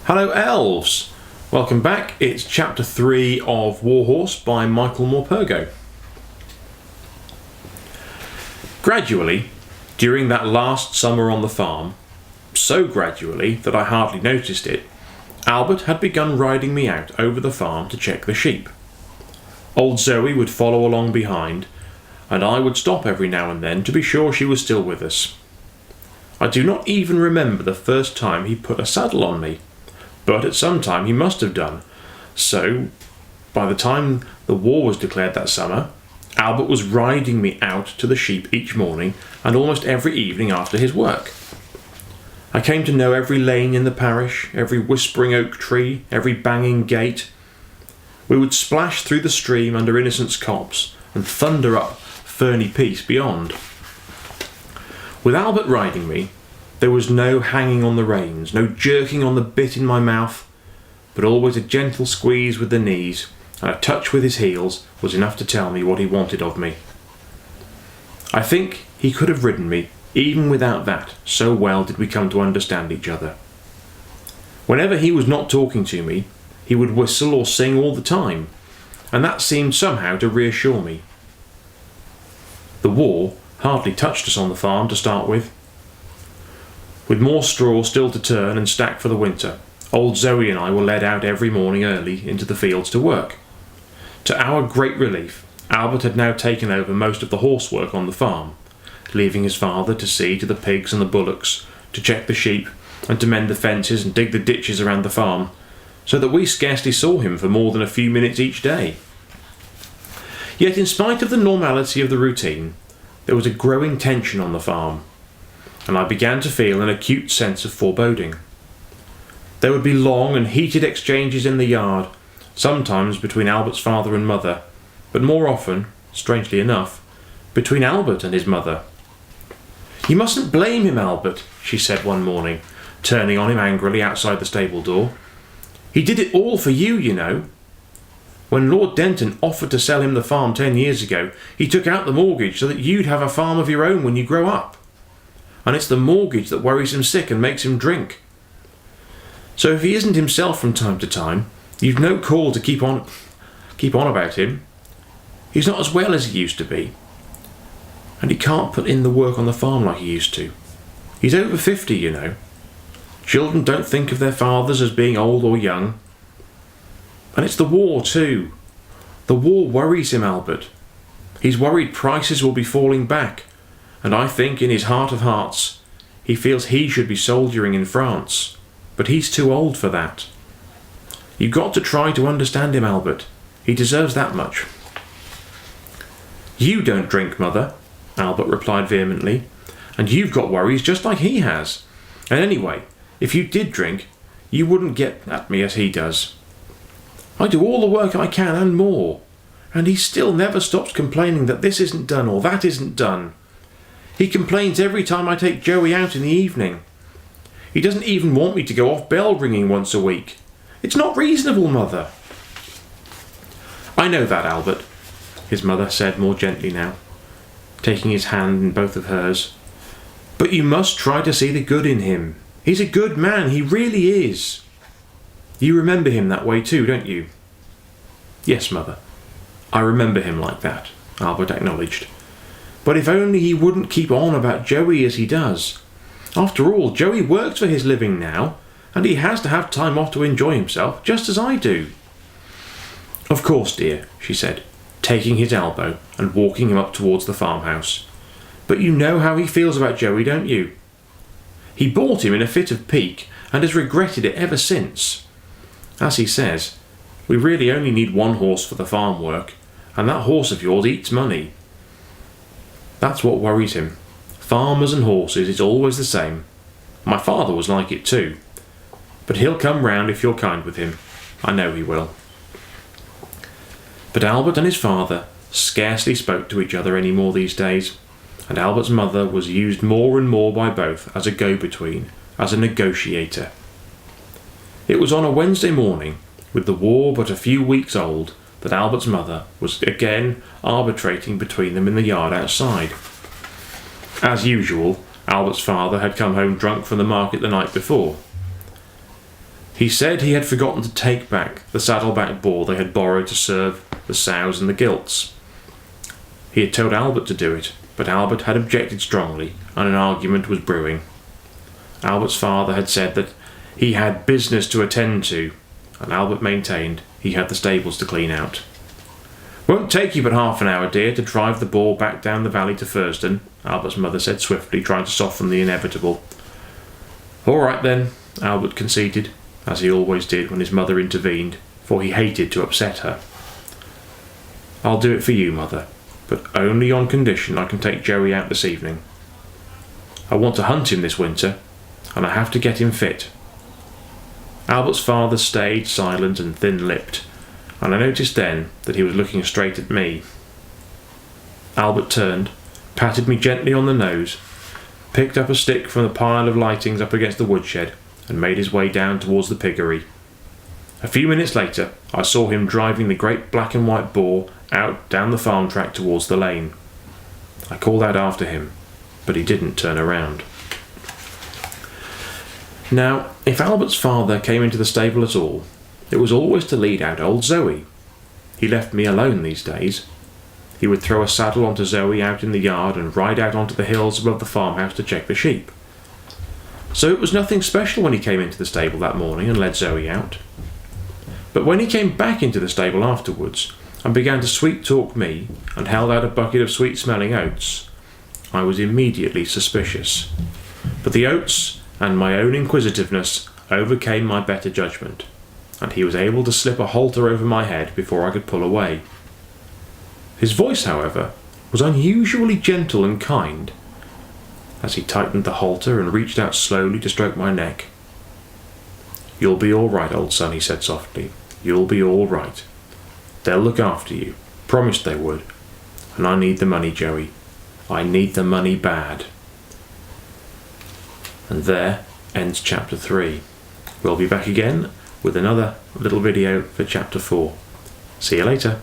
Hello elves! Welcome back. It's chapter 3 of Warhorse by Michael Morpurgo. Gradually, during that last summer on the farm, so gradually that I hardly noticed it, Albert had begun riding me out over the farm to check the sheep. Old Zoe would follow along behind, and I would stop every now and then to be sure she was still with us. I do not even remember the first time he put a saddle on me, but at some time he must have done. So, by the time the war was declared that summer, Albert was riding me out to the sheep each morning and almost every evening after his work. I came to know every lane in the parish, every whispering oak tree, every banging gate. We would splash through the stream under Innocent's copse and thunder up Ferny Peace beyond. With Albert riding me, there was no hanging on the reins, no jerking on the bit in my mouth, but always a gentle squeeze with the knees and a touch with his heels was enough to tell me what he wanted of me. I think he could have ridden me even without that, so well did we come to understand each other. Whenever he was not talking to me, he would whistle or sing all the time, and that seemed somehow to reassure me. The war hardly touched us on the farm to start with. With more straw still to turn and stack for the winter, old Zoe and I were led out every morning early into the fields to work. To our great relief, Albert had now taken over most of the horsework on the farm, leaving his father to see to the pigs and the bullocks, to check the sheep, and to mend the fences and dig the ditches around the farm, so that we scarcely saw him for more than a few minutes each day. Yet in spite of the normality of the routine, there was a growing tension on the farm, and I began to feel an acute sense of foreboding. There would be long and heated exchanges in the yard, sometimes between Albert's father and mother, but more often, strangely enough, between Albert and his mother. "You mustn't blame him, Albert," she said one morning, turning on him angrily outside the stable door. "He did it all for you, you know. When Lord Denton offered to sell him the farm 10 years ago, he took out the mortgage so that you'd have a farm of your own when you grow up. And it's the mortgage that worries him sick and makes him drink. So if he isn't himself from time to time, you've no call to keep on about him. He's not as well as he used to be. And he can't put in the work on the farm like he used to. He's over 50, you know. Children don't think of their fathers as being old or young. And it's the war too. The war worries him, Albert. He's worried prices will be falling back, and I think in his heart of hearts he feels he should be soldiering in France, but he's too old for that. You've got to try to understand him, Albert. He deserves that much." "You don't drink, Mother," Albert replied vehemently, "and you've got worries just like he has. And anyway, if you did drink, you wouldn't get at me as he does. I do all the work I can and more, and he still never stops complaining that this isn't done or that isn't done. He complains every time I take Joey out in the evening. He doesn't even want me to go off bell ringing once a week. It's not reasonable, Mother." "I know that, Albert," his mother said more gently now, taking his hand in both of hers. "But you must try to see the good in him. He's a good man, he really is. You remember him that way too, don't you?" "Yes, Mother, I remember him like that," Albert acknowledged. "But if only he wouldn't keep on about Joey as he does. After all, Joey works for his living now, and he has to have time off to enjoy himself, just as I do." "Of course, dear," she said, taking his elbow and walking him up towards the farmhouse. "But you know how he feels about Joey, don't you? He bought him in a fit of pique and has regretted it ever since. As he says, we really only need one horse for the farm work, and that horse of yours eats money. That's what worries him. Farmers and horses is always the same. My father was like it too. But he'll come round if you're kind with him. I know he will." But Albert and his father scarcely spoke to each other any more these days, and Albert's mother was used more and more by both as a go-between, as a negotiator. It was on a Wednesday morning, with the war but a few weeks old, that Albert's mother was again arbitrating between them in the yard outside. As usual, Albert's father had come home drunk from the market the night before. He said he had forgotten to take back the saddleback boar they had borrowed to serve the sows and the gilts. He had told Albert to do it, but Albert had objected strongly, and an argument was brewing. Albert's father had said that he had business to attend to, and Albert maintained he had the stables to clean out. "Won't take you but half an hour, dear, to drive the boar back down the valley to Furston," Albert's mother said swiftly, trying to soften the inevitable. "All right then," Albert conceded, as he always did when his mother intervened, for he hated to upset her. "I'll do it for you, mother, but only on condition I can take Joey out this evening. I want to hunt him this winter, and I have to get him fit." Albert's father stayed silent and thin-lipped, and I noticed then that he was looking straight at me. Albert turned, patted me gently on the nose, picked up a stick from the pile of lightings up against the woodshed, and made his way down towards the piggery. A few minutes later, I saw him driving the great black and white boar out down the farm track towards the lane. I called out after him, but he didn't turn around. Now, if Albert's father came into the stable at all, it was always to lead out old Zoe. He left me alone these days. He would throw a saddle onto Zoe out in the yard and ride out onto the hills above the farmhouse to check the sheep. So it was nothing special when he came into the stable that morning and led Zoe out. But when he came back into the stable afterwards and began to sweet-talk me and held out a bucket of sweet-smelling oats, I was immediately suspicious. But the oats and my own inquisitiveness overcame my better judgment, and he was able to slip a halter over my head before I could pull away. His voice, however, was unusually gentle and kind, as he tightened the halter and reached out slowly to stroke my neck. "You'll be all right, old son," he said softly. "You'll be all right. They'll look after you. Promised they would. And I need the money, Joey. I need the money bad." And there ends chapter 3. We'll be back again with another little video for chapter 4. See you later.